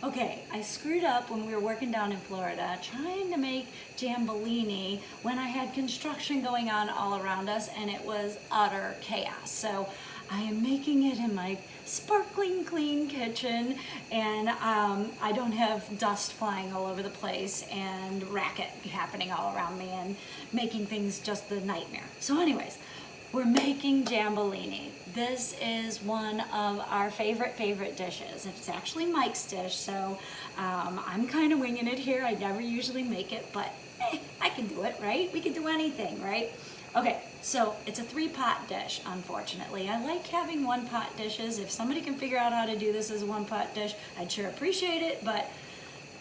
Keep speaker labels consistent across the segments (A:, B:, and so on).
A: Okay, I screwed up when we were working down in Florida trying to make Jambalini when I had construction going on all around us and it was utter chaos. So I am making it in my sparkling clean kitchen and I don't have dust flying all over the place and racket happening all around me and making things just a nightmare. So anyways, we're making Jambalini. This is one of our favorite dishes. It's actually Mike's dish, so I'm kind of winging it here. I never usually make it, but I can do it, right? We can do anything, right? Okay, so it's a 3-pot dish, unfortunately. I like having 1-pot dishes. If somebody can figure out how to do this as a 1-pot dish, I'd sure appreciate it, but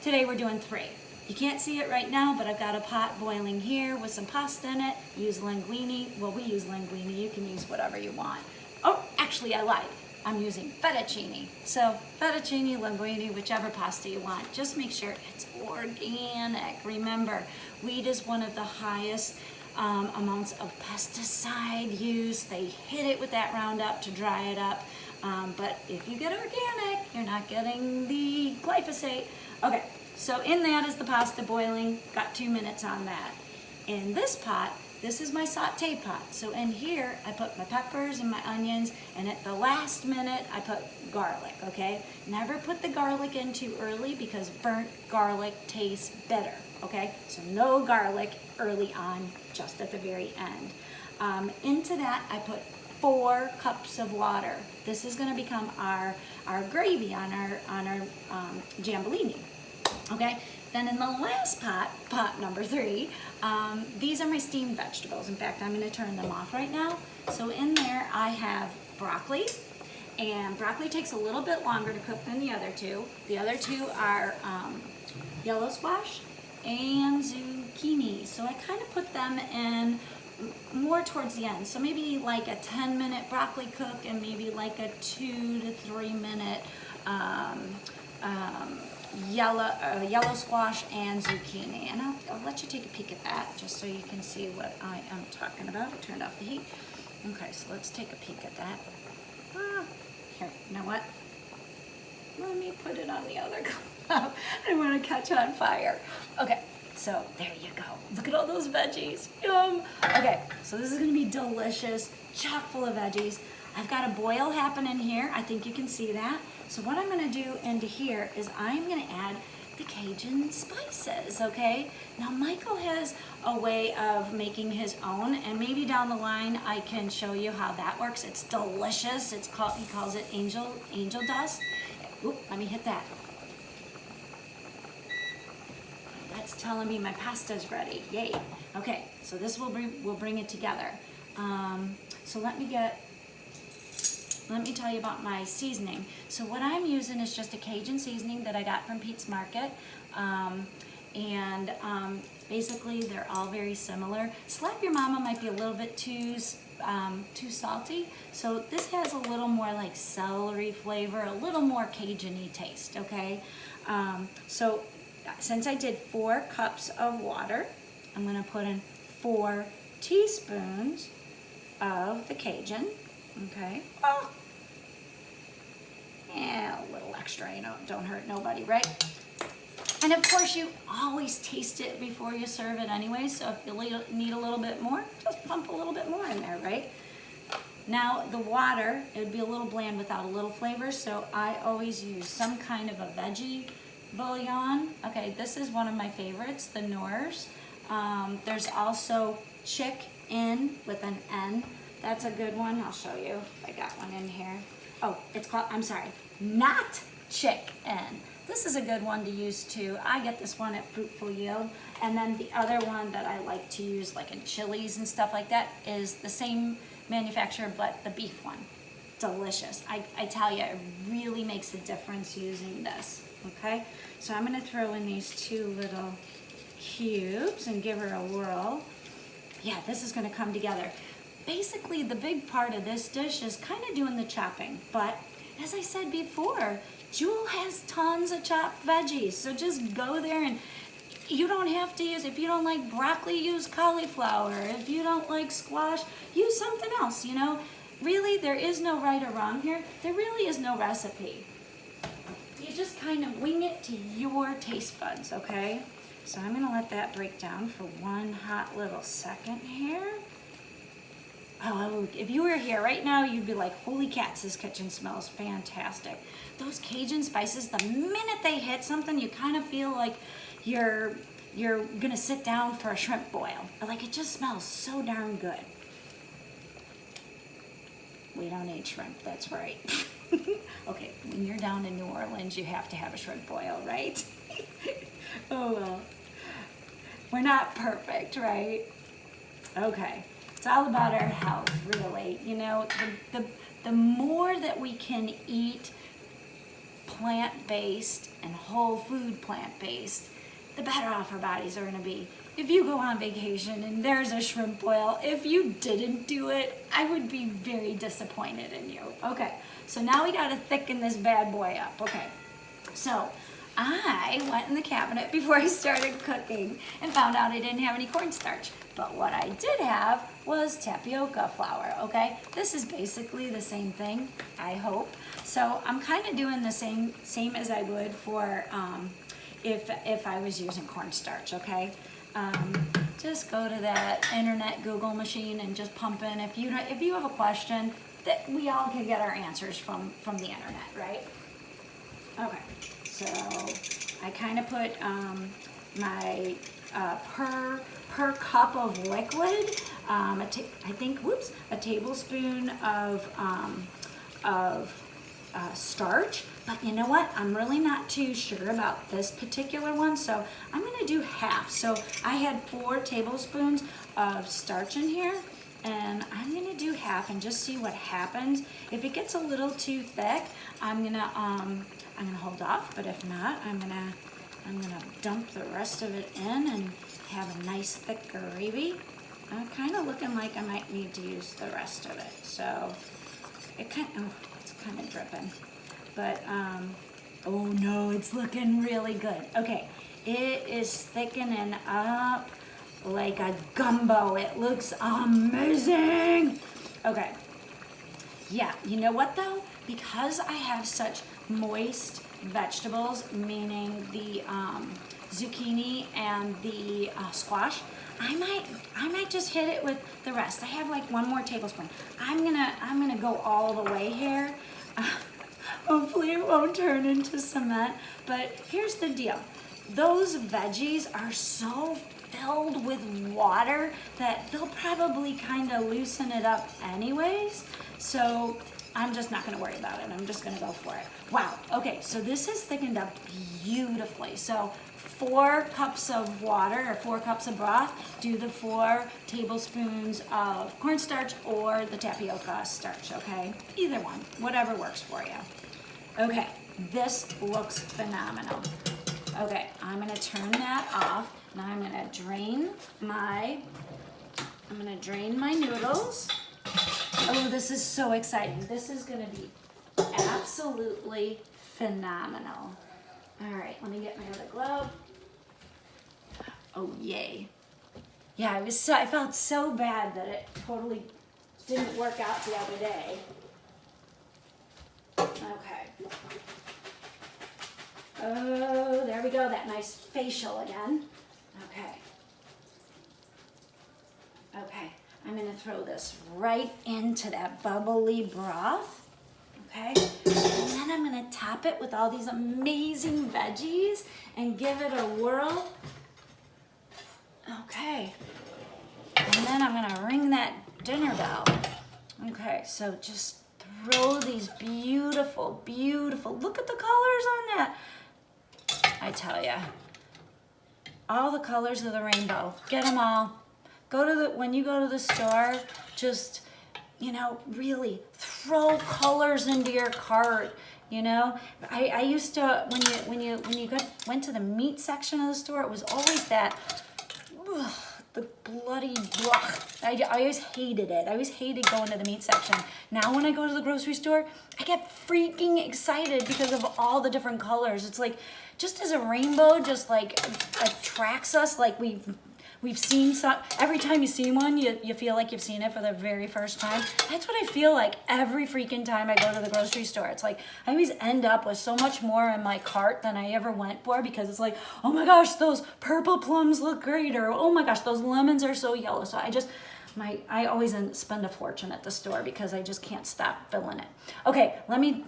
A: today we're doing 3. You can't see it right now, but I've got a pot boiling here with some pasta in it. Use linguine. Well, we use linguine. You can use whatever you want. Oh, actually, I lied. I'm using fettuccine. So fettuccine, linguine, whichever pasta you want. Just make sure it's organic. Remember, wheat is one of the highest amounts of pesticide use. They hit it with that Roundup to dry it up. But if you get organic, you're not getting the glyphosate. Okay. So in that is the pasta boiling, got 2 minutes on that. In this pot, this is my saute pot. So in here, I put my peppers and my onions, and at the last minute, I put garlic, okay? Never put the garlic in too early because burnt garlic tastes bitter, okay? So no garlic early on, just at the very end. Into that, I put 4 cups of water. This is gonna become our gravy on our Jambalini. Okay, then in the last pot number 3, these are my steamed vegetables. In fact, I'm going to turn them off right now. So in there I have broccoli, and broccoli takes a little bit longer to cook than the other 2. The other 2 are yellow squash and zucchini. So I kind of put them in more towards the end. So maybe like a 10-minute broccoli cook and maybe like a 2 to 3 minute yellow squash and zucchini, and I'll let you take a peek at that just so you can see what I am talking about. I turned off the heat. Okay, so let's take a peek at that. Here, you know what? Let me put it on the other glove. I want to catch on fire. Okay, so there you go. Look at all those veggies. Yum. Okay, so this is going to be delicious, chock full of veggies. I've got a boil happening here. I think you can see that. So what I'm gonna do into here is I'm gonna add the Cajun spices, okay? Now Michael has a way of making his own, and maybe down the line I can show you how that works. It's delicious. He calls it angel dust. Oop, let me hit that. That's telling me my pasta's ready. Yay. Okay, so this will bring it together. So let me tell you about my seasoning. So what I'm using is just a Cajun seasoning that I got from Pete's Market. Basically they're all very similar. Slap Your Mama might be a little bit too salty. So this has a little more like celery flavor, a little more Cajun-y taste, okay? So since I did 4 cups of water, I'm gonna put in 4 teaspoons of the Cajun. Okay. Oh. Yeah, a little extra, you know, don't hurt nobody, right? And of course, you always taste it before you serve it anyway, so if you need a little bit more, just pump a little bit more in there, right? Now, the water, it would be a little bland without a little flavor, so I always use some kind of a veggie bouillon. Okay, this is one of my favorites, the Noors. There's also chick-in with an N. That's a good one. I'll show you. I got one in here. Oh, it's called, I'm sorry, not chick-in. This is a good one to use too. I get this one at Fruitful Yield. And then the other one that I like to use like in chilies and stuff like that is the same manufacturer but the beef one. Delicious. I tell you, it really makes a difference using this. Okay, so I'm going to throw in these 2 little cubes and give her a whirl. Yeah, this is going to come together. Basically, the big part of this dish is kind of doing the chopping, but as I said before, Jewel has tons of chopped veggies, so just go there, and you don't have to use, if you don't like broccoli, use cauliflower. If you don't like squash, use something else, you know. Really, there is no right or wrong here. There really is no recipe. You just kind of wing it to your taste buds, okay? So I'm gonna let that break down for one hot little second here. Oh, if you were here right now, you'd be like, holy cats, this kitchen smells fantastic. Those Cajun spices, the minute they hit something, you kind of feel like you're gonna sit down for a shrimp boil. Like, it just smells so darn good. We don't eat shrimp, that's right. Okay, when you're down in New Orleans, you have to have a shrimp boil, right? Oh well. We're not perfect, right? Okay. It's all about our health, really. You know, the more that we can eat plant-based and whole food plant-based, the better off our bodies are going to be. If you go on vacation and there's a shrimp boil, if you didn't do it, I would be very disappointed in you. Okay, so now we got to thicken this bad boy up. Okay, so I went in the cabinet before I started cooking and found out I didn't have any cornstarch. But what I did have was tapioca flour, okay? This is basically the same thing, I hope. So I'm kind of doing the same as I would for if I was using cornstarch, okay? Just go to that internet Google machine and just pump in. If you have a question, that we all can get our answers from the internet, right? Okay, so I kind of put my per cup of liquid, I think, a tablespoon of starch. But you know what? I'm really not too sure about this particular one, so I'm gonna do half. So I had 4 tablespoons of starch in here, and I'm gonna do half and just see what happens. If it gets a little too thick, I'm gonna hold off. But if not, I'm gonna dump the rest of it in and have a nice thick gravy. I'm kind of looking like I might need to use the rest of it. So it's kind of dripping. But, oh no, it's looking really good. Okay, it is thickening up like a gumbo. It looks amazing. Okay, yeah, you know what though? Because I have such moist vegetables, meaning the zucchini and the squash, I might just hit it with the rest. I have like 1 more tablespoon. I'm gonna go all the way here. Hopefully it won't turn into cement, but here's the deal. Those veggies are so filled with water that they'll probably kind of loosen it up anyways, so I'm just not gonna worry about it. I'm just gonna go for it. Wow, okay, so this is thickened up beautifully. So 4 cups of water or 4 cups of broth, do the 4 tablespoons of cornstarch or the tapioca starch, okay? Either one, whatever works for you. Okay, this looks phenomenal. Okay, I'm gonna turn that off. Now I'm gonna drain my noodles. Oh, this is so exciting. This is gonna be absolutely phenomenal. All right, let me get my other glove. Oh, yay. Yeah, I felt so bad that it totally didn't work out the other day. Okay. Oh, there we go, that nice facial again. Okay. Okay, I'm gonna throw this right into that bubbly broth. Okay, and then I'm gonna top it with all these amazing veggies and give it a whirl. Okay, and then I'm gonna ring that dinner bell. Okay, so just throw these beautiful, look at the colors on that. I tell ya, all the colors of the rainbow, get them all. When you go to the store, just, you know, really throw colors into your cart. You know, I used to, when you went to the meat section of the store, it was always that, the bloody, I always hated it. I always hated going to the meat section. Now when I go to the grocery store, I get freaking excited because of all the different colors. It's like, just as a rainbow just like attracts us, like we we've seen some, every time you see one, you feel like you've seen it for the very first time. That's what I feel like every freaking time I go to the grocery store. It's like, I always end up with so much more in my cart than I ever went for, because it's like, oh my gosh, those purple plums look great, or oh my gosh, those lemons are so yellow. So I always spend a fortune at the store because I just can't stop filling it. Okay, let me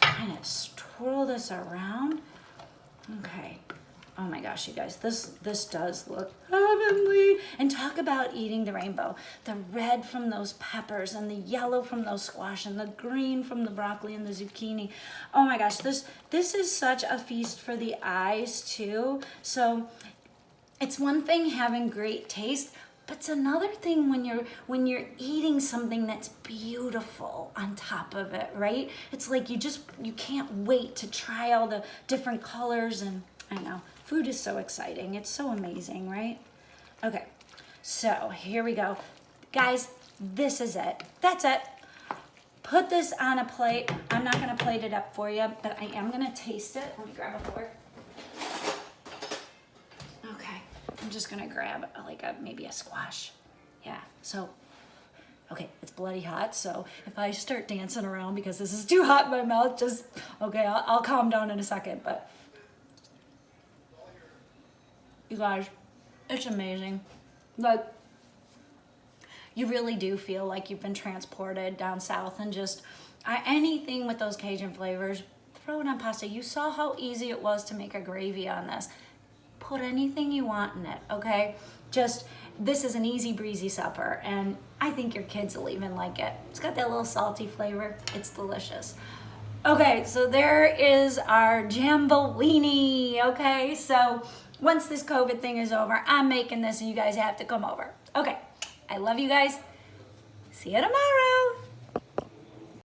A: kind of twirl this around. Okay. Oh my gosh, you guys, this does look heavenly. And talk about eating the rainbow. The red from those peppers, and the yellow from those squash, and the green from the broccoli and the zucchini. Oh my gosh, this is such a feast for the eyes too. So it's one thing having great taste, but it's another thing when you're eating something that's beautiful on top of it, right? It's like you can't wait to try all the different colors. And I know, food is so exciting. It's so amazing, right? Okay, so here we go. Guys, this is it. That's it. Put this on a plate. I'm not gonna plate it up for you, but I am gonna taste it. Let me grab a fork. Okay, I'm just gonna grab maybe a squash. Yeah, so, okay, it's bloody hot, so if I start dancing around because this is too hot in my mouth, okay, I'll calm down in a second, but you guys, it's amazing. Like, you really do feel like you've been transported down south, and just anything with those Cajun flavors, throw it on pasta. You saw how easy it was to make a gravy on this. Put anything you want in it, okay? This is an easy breezy supper, and I think your kids will even like it. It's got that little salty flavor. It's delicious. Okay, so there is our Jambalini, okay? So once this COVID thing is over, I'm making this and you guys have to come over. Okay, I love you guys. See you tomorrow.